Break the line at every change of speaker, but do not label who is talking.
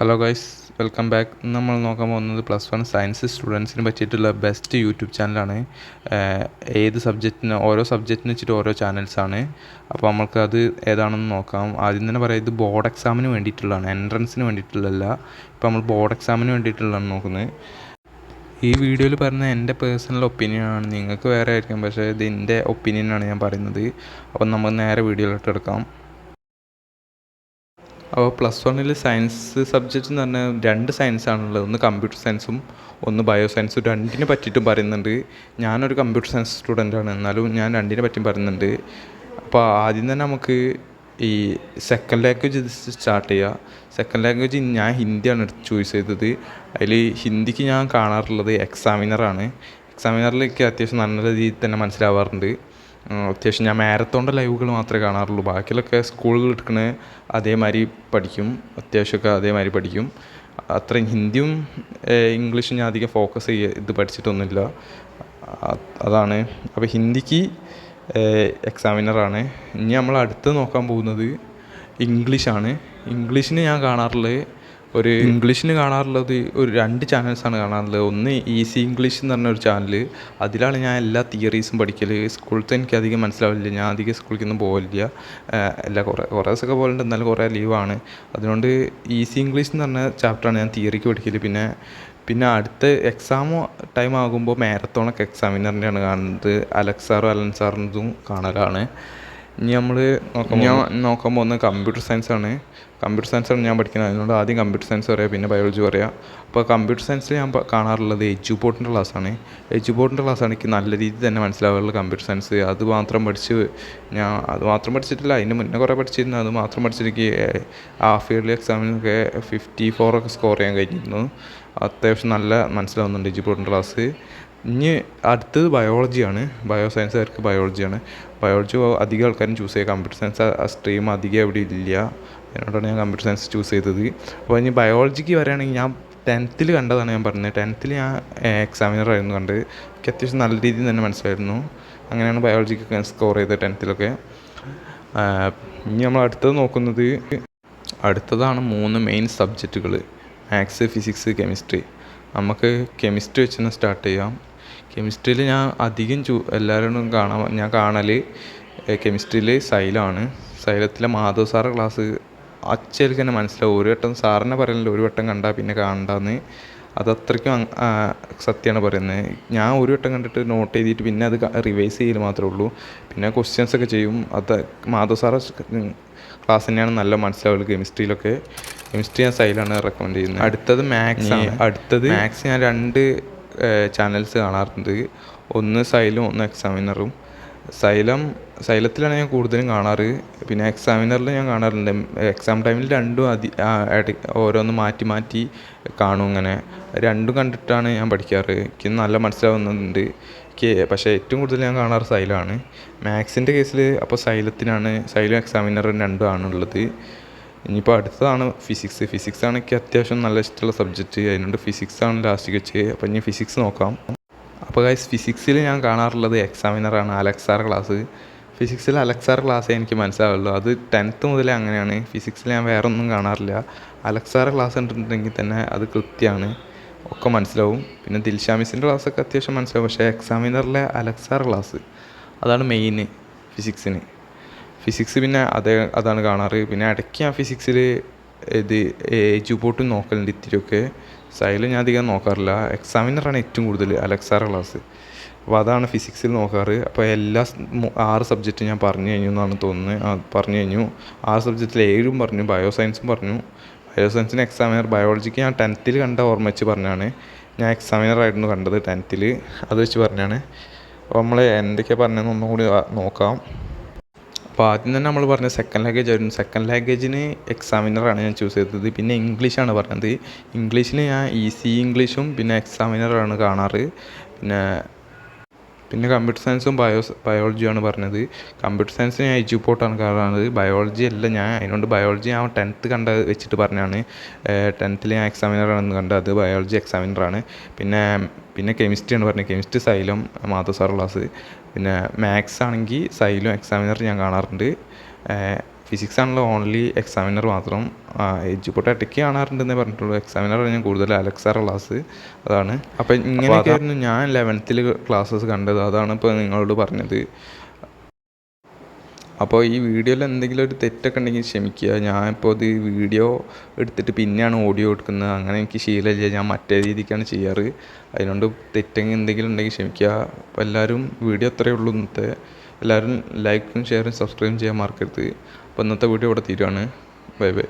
Hello guys, welcome back. നമ്മൾ നോക്കാൻ പോകുന്നത് +1 സയൻസ് സ്റ്റുഡൻസിന് പറ്റിയിട്ടുള്ള ബെസ്റ്റ് യൂട്യൂബ് ചാനലാണ്. ഓരോ സബ്ജക്റ്റിന് വെച്ചിട്ട് ഓരോ ചാനൽസാണ്. അപ്പോൾ നമ്മൾക്കത് ഏതാണെന്ന് നോക്കാം. ആദ്യം തന്നെ പറയാം, ഇത് ബോർഡ് എക്സാമിന് വേണ്ടിയിട്ടുള്ളതാണ്, എൻട്രൻസിന് വേണ്ടിയിട്ടുള്ളതല്ല. ഇപ്പോൾ നമ്മൾ ബോർഡ് എക്സാമിന് വേണ്ടിയിട്ടുള്ളതാണ് നോക്കുന്നത്. ഈ വീഡിയോയിൽ പറഞ്ഞ എൻ്റെ പേഴ്സണൽ ഒപ്പീനിയനാണ്, നിങ്ങൾക്ക് വേറെ ആയിരിക്കും, പക്ഷേ ഇത് എൻ്റെ ഒപ്പീനിയനാണ് ഞാൻ പറയുന്നത്. അപ്പം നമുക്ക് നേരെ വീഡിയോയിലോട്ട് എടുക്കാം. അപ്പോൾ +1 സയൻസ് സബ്ജക്റ്റ് എന്ന് പറഞ്ഞാൽ 2 സയൻസാണുള്ളത്. ഒന്ന് കമ്പ്യൂട്ടർ സയൻസും ഒന്ന് ബയോ സയൻസും. രണ്ടിനെ പറ്റിയിട്ടും പറയുന്നുണ്ട്. ഞാനൊരു കമ്പ്യൂട്ടർ സയൻസ് സ്റ്റുഡൻ്റാണ്, എന്നാലും ഞാൻ രണ്ടിനെ പറ്റിയും പറയുന്നുണ്ട്. അപ്പോൾ ആദ്യം തന്നെ നമുക്ക് ഈ സെക്കൻഡ് ലാംഗ്വേജ് സ്റ്റാർട്ട് ചെയ്യുക. സെക്കൻഡ് ലാംഗ്വേജ് ഞാൻ ഹിന്ദിയാണ് ചൂസ് ചെയ്തത്. അതിൽ ഹിന്ദിക്ക് ഞാൻ കാണാറുള്ളത് എക്സാമിനറാണ്. എക്സാമിനറിലേക്ക് അത്യാവശ്യം നല്ല രീതിയിൽ തന്നെ മനസ്സിലാവാറുണ്ട്. അത്യാവശ്യം ഞാൻ മാരത്തോണിൻ്റെ ലൈവുകൾ മാത്രമേ കാണാറുള്ളൂ. ബാക്കിയുള്ളൊക്കെ സ്കൂളുകൾ എടുക്കണ അതേമാതിരി പഠിക്കും, അത്യാവശ്യമൊക്കെ അതേമാതിരി പഠിക്കും. അത്രയും ഹിന്ദിയും ഇംഗ്ലീഷും ഞാൻ അധികം ഫോക്കസ് ഇത് പഠിച്ചിട്ടൊന്നുമില്ല. അതാണ്. അപ്പോൾ ഹിന്ദിക്ക് എക്സാമിനറാണ്. ഇനി നമ്മൾ അടുത്ത് നോക്കാൻ പോകുന്നത് ഇംഗ്ലീഷാണ്. ഇംഗ്ലീഷിന് കാണാറുള്ളത് ഒരു 2 ചാനൽസാണ് കാണാറുള്ളത്. ഒന്ന് ഈസി ഇംഗ്ലീഷ് എന്ന് പറഞ്ഞൊരു ചാനൽ. അതിലാണ് ഞാൻ എല്ലാ തിയറീസും പഠിക്കൽ. സ്കൂളത്തെ എനിക്ക് അധികം മനസ്സിലാവില്ല, ഞാൻ അധികം സ്കൂളിലേക്കൊന്നും പോകില്ല. കുറേ ദിവസമൊക്കെ പോലുണ്ട്, എന്നാലും കുറേ ലീവാണ്. അതുകൊണ്ട് ഈസി ഇംഗ്ലീഷ് എന്ന് പറഞ്ഞ ചാപ്റ്ററാണ് ഞാൻ തിയറിക്ക് പഠിക്കൽ. പിന്നെ അടുത്ത എക്സാം ടൈം ആകുമ്പോൾ മാരത്തോണൊക്കെ എക്സാമിനറിൻ്റെയാണ് കാണുന്നത്. അലൻ സാറിൻ്റെതും കാണലാണ്. ഇനി നമ്മൾ നോക്കാൻ പോകുന്നത് കമ്പ്യൂട്ടർ സയൻസാണ്. ഞാൻ പഠിക്കുന്നത്. അതുകൊണ്ട് ആദ്യം കമ്പ്യൂട്ടർ സയൻസ് പറയാം, പിന്നെ ബയോളജി പറയാം. അപ്പോൾ കമ്പ്യൂട്ടർ സയൻസിൽ ഞാൻ കാണാറുള്ളത് എജ്യൂപോർട്ടിൻ്റെ ക്ലാസ്സാണ്. എജ്യൂപോർട്ടിൻ്റെ എനിക്ക് നല്ല രീതിയിൽ തന്നെ മനസ്സിലാവാറുള്ളത് കമ്പ്യൂട്ടർ സയൻസ്. അത് മാത്രം പഠിച്ചിട്ടില്ല, അതിന് മുന്നേ കുറേ പഠിച്ചിരുന്നു. അത് മാത്രം പഠിച്ചിട്ട് ഹാഫ് ഇയർലി എക്സാമിനൊക്കെ 54 ഒക്കെ സ്കോർ ചെയ്യാൻ കഴിഞ്ഞിരുന്നു. അത്യാവശ്യം നല്ല മനസ്സിലാവുന്നുണ്ട് എജ്യൂപോർട്ടിൻ്റെ ക്ലാസ്. ഇനി അടുത്തത് ബയോളജിയാണ്. ബയോളജിയാണ്. ബയോളജി അധികം ആൾക്കാരും ചൂസ് ചെയ്യുക. കമ്പ്യൂട്ടർ സയൻസ് ആ സ്ട്രീം അധികം എവിടെ ഇല്ല, അതിനോടാണ് ഞാൻ കമ്പ്യൂട്ടർ സയൻസ് ചൂസ് ചെയ്തത്. അപ്പോൾ ഇനി ബയോളജിക്ക് വരികയാണെങ്കിൽ ഞാൻ 10th കണ്ടതാണ് ഞാൻ പറഞ്ഞത്. 10th ഞാൻ എക്സാമിനറായിരുന്നു കണ്ടത്. എനിക്ക് അത്യാവശ്യം നല്ല രീതിയിൽ തന്നെ മനസ്സിലായിരുന്നു. അങ്ങനെയാണ് ബയോളജിക്ക് സ്കോർ ചെയ്തത് 10th. ഇനി നമ്മൾ അടുത്തതാണ് 3 മെയിൻ സബ്ജക്റ്റുകൾ: മാത്സ്, ഫിസിക്സ്, കെമിസ്ട്രി. നമുക്ക് കെമിസ്ട്രി വെച്ച് തന്നെ സ്റ്റാർട്ട് ചെയ്യാം. കെമിസ്ട്രിയിൽ ഞാൻ അധികം എല്ലാവരോടും ഞാൻ കാണൽ കെമിസ്ട്രിയിൽ സൈലത്തിലെ മാധവ് സാറ് ക്ലാസ് അച്ചേക്ക് തന്നെ മനസ്സിലാവും. ഒരു വട്ടം സാറിനെ പറയലില്ല, ഒരു വട്ടം കണ്ടാൽ പിന്നെ കാണണ്ടെന്ന്. അതത്രയ്ക്കും സത്യമാണ് പറയുന്നത്. ഞാൻ ഒരു വട്ടം കണ്ടിട്ട് നോട്ട് ചെയ്തിട്ട് പിന്നെ അത് റിവൈസ് ചെയ്യൽ മാത്രമേ ഉള്ളൂ. പിന്നെ ക്വസ്റ്റ്യൻസൊക്കെ ചെയ്യും. അത് മാധവ് സാറ് ക്ലാസ് തന്നെയാണ് നല്ല മനസ്സിലാവുള്ളൂ. കെമിസ്ട്രി ഞാൻ സൈലാണ് റെക്കമെൻഡ് ചെയ്യുന്നത്. അടുത്തത് മാത്സ് ഞാൻ 2 ചാനൽസ് കാണാറുണ്ട്. ഒന്ന് സൈലും ഒന്ന് എക്സാമിനറും. സൈലത്തിലാണ് ഞാൻ കൂടുതലും കാണാറ്. പിന്നെ എക്സാമിനറിൽ ഞാൻ കാണാറുണ്ട്. എക്സാം ടൈമിൽ രണ്ടും ഓരോന്ന് മാറ്റി കാണും. ഇങ്ങനെ രണ്ടും കണ്ടിട്ടാണ് ഞാൻ പഠിക്കാറ്. എനിക്ക് നല്ല മനസ്സിലാവുന്നുണ്ട്. പക്ഷേ ഏറ്റവും കൂടുതൽ ഞാൻ കാണാറ് സൈലമാണ്. മാത്സിൻ്റെ കേസിൽ അപ്പോൾ സൈലും എക്സാമിനറും രണ്ടും ആണുള്ളത്. ഇനിയിപ്പോൾ അടുത്തതാണ് ഫിസിക്സാണ് എനിക്ക് അത്യാവശ്യം നല്ല ഇഷ്ടമുള്ള സബ്ജക്റ്റ്. അതിനോട് ഫിസിക്സാണ് ലാസ്റ്റ് വെച്ച്. അപ്പോൾ ഇനി ഫിസിക്സ് നോക്കാം. അപ്പോൾ ഗൈസ്, ഫിസിക്സിൽ ഞാൻ കാണാറുള്ളത് എക്സാമിനറാണ്, അലക്സാർ ക്ലാസ്. ഫിസിക്സിൽ അലക്സാർ ക്ലാസ്സേ എനിക്ക് മനസ്സിലാവുള്ളൂ. അത് 10th മുതലേ അങ്ങനെയാണ്. ഫിസിക്സിൽ ഞാൻ വേറെ ഒന്നും കാണാറില്ല. അലക്സാർ ക്ലാസ് കണ്ടിട്ടുണ്ടെങ്കിൽ തന്നെ അത് കൃത്യമാണ്, ഒക്കെ മനസ്സിലാവും. പിന്നെ ദിൽഷാ മിസ്സിൻ്റെ ക്ലാസ്സൊക്കെ അത്യാവശ്യം മനസ്സിലാവും. പക്ഷേ എക്സാമിനറിലെ അലക്സാർ ക്ലാസ് അതാണ് മെയിൻ ഫിസിക്സ്. പിന്നെ അതാണ് കാണാറ്. പിന്നെ ഇടയ്ക്ക് ഞാൻ ഫിസിക്സിൽ എജ്യൂപോർട്ടും നോക്കലുണ്ട് ഇത്തിരിയൊക്കെ. സൈലും ഞാൻ അധികം നോക്കാറില്ല. എക്സാമിനറാണ് ഏറ്റവും കൂടുതൽ അലക്സാർ ക്ലാസ്. അപ്പോൾ അതാണ് ഫിസിക്സിൽ നോക്കാറ്. അപ്പോൾ 6 സബ്ജക്റ്റ് ഞാൻ പറഞ്ഞു കഴിഞ്ഞു എന്നാണ് തോന്നുന്നത്. പറഞ്ഞു കഴിഞ്ഞു. 6 സബ്ജക്റ്റിൽ 7 പറഞ്ഞു. ബയോസയൻസും പറഞ്ഞു. ബയോസയൻസിന് എക്സാമിനർ. ബയോളജിക്ക് ഞാൻ 10th കണ്ട ഓർമ്മ വെച്ച് പറഞ്ഞാണ്. ഞാൻ എക്സാമിനറായിരുന്നു കണ്ടത് 10th, അത് വെച്ച് പറഞ്ഞാണ്. അപ്പോൾ നമ്മൾ എന്തൊക്കെയാണ് പറഞ്ഞതെന്ന് ഒന്നും കൂടി നോക്കാം. അപ്പോൾ ആദ്യം തന്നെ നമ്മൾ പറഞ്ഞ സെക്കൻഡ് ലാംഗ്വേജ് ആയിരുന്നു. സെക്കൻഡ് ലാംഗ്വേജിന് എക്സാമിനറാണ് ഞാൻ ചൂസ് ചെയ്തത്. പിന്നെ ഇംഗ്ലീഷാണ് പറഞ്ഞത്. ഇംഗ്ലീഷിന് ഞാൻ ഈസി ഇംഗ്ലീഷും പിന്നെ എക്സാമിനറാണ് കാണാറ്. പിന്നെ കമ്പ്യൂട്ടർ സയൻസും ബയോളജിയാണ് പറഞ്ഞത്. കമ്പ്യൂട്ടർ സയൻസ് ഞാൻ എജ്യൂപോർട്ടാണ് കാണുന്നത്, ബയോളജി അല്ല. അതിനോണ്ട് ബയോളജി ഞാൻ 10th കണ്ട വെച്ചിട്ട് പറഞ്ഞാണ്. 10th ഞാൻ എക്സാമിനറാണെന്ന് കണ്ടത്, അത് ബയോളജി എക്സാമിനറാണ്. പിന്നെ കെമിസ്ട്രിയാണ് പറഞ്ഞത്. Chemistry xylem Madhav sir class. പിന്നെ മാത്സ് ആണെങ്കിൽ സൈലും എക്സാമിനർ ഞാൻ കാണാറുണ്ട്. ഫിസിക്സ് ആണല്ലോ ഓൺലി എക്സാമിനർ മാത്രം. എഡ്യൂപോട്ട് ഇടയ്ക്ക് കാണാറുണ്ടെന്നേ പറഞ്ഞിട്ടുള്ളൂ. എക്സാമിനർ ഞാൻ കൂടുതൽ അലക്സാറ ക്ലാസ് അതാണ്. അപ്പം ഇങ്ങനെയൊക്കെയായിരുന്നു ഞാൻ 11th ക്ലാസ്സസ് കണ്ടത്. അതാണ് ഇപ്പോൾ നിങ്ങളോട് പറഞ്ഞത്. അപ്പോൾ ഈ വീഡിയോയിൽ എന്തെങ്കിലും ഒരു തെറ്റൊക്കെ ഉണ്ടെങ്കിൽ ക്ഷമിക്കുക. ഞാനിപ്പോൾ ഇത് വീഡിയോ എടുത്തിട്ട് പിന്നെയാണ് ഓഡിയോ എടുക്കുന്നത്. അങ്ങനെ എനിക്ക് ശീലമില്ല. ഞാൻ മറ്റേ രീതിക്കാണ് ചെയ്യാറ്. അതിനോണ്ട് തെറ്റെങ്കിൽ എന്തെങ്കിലും ഉണ്ടെങ്കിൽ ക്ഷമിക്കുക. അപ്പോൾ എല്ലാവരും വീഡിയോ അത്രയേ ഉള്ളൂ ഇന്നത്തെ. എല്ലാവരും ലൈക്കും ഷെയറും സബ്സ്ക്രൈബും ചെയ്യാൻ മറക്കരുത്. അപ്പോൾ ഇന്നത്തെ വീഡിയോ ഇവിടെ തീരുവാണ്. Bye bye.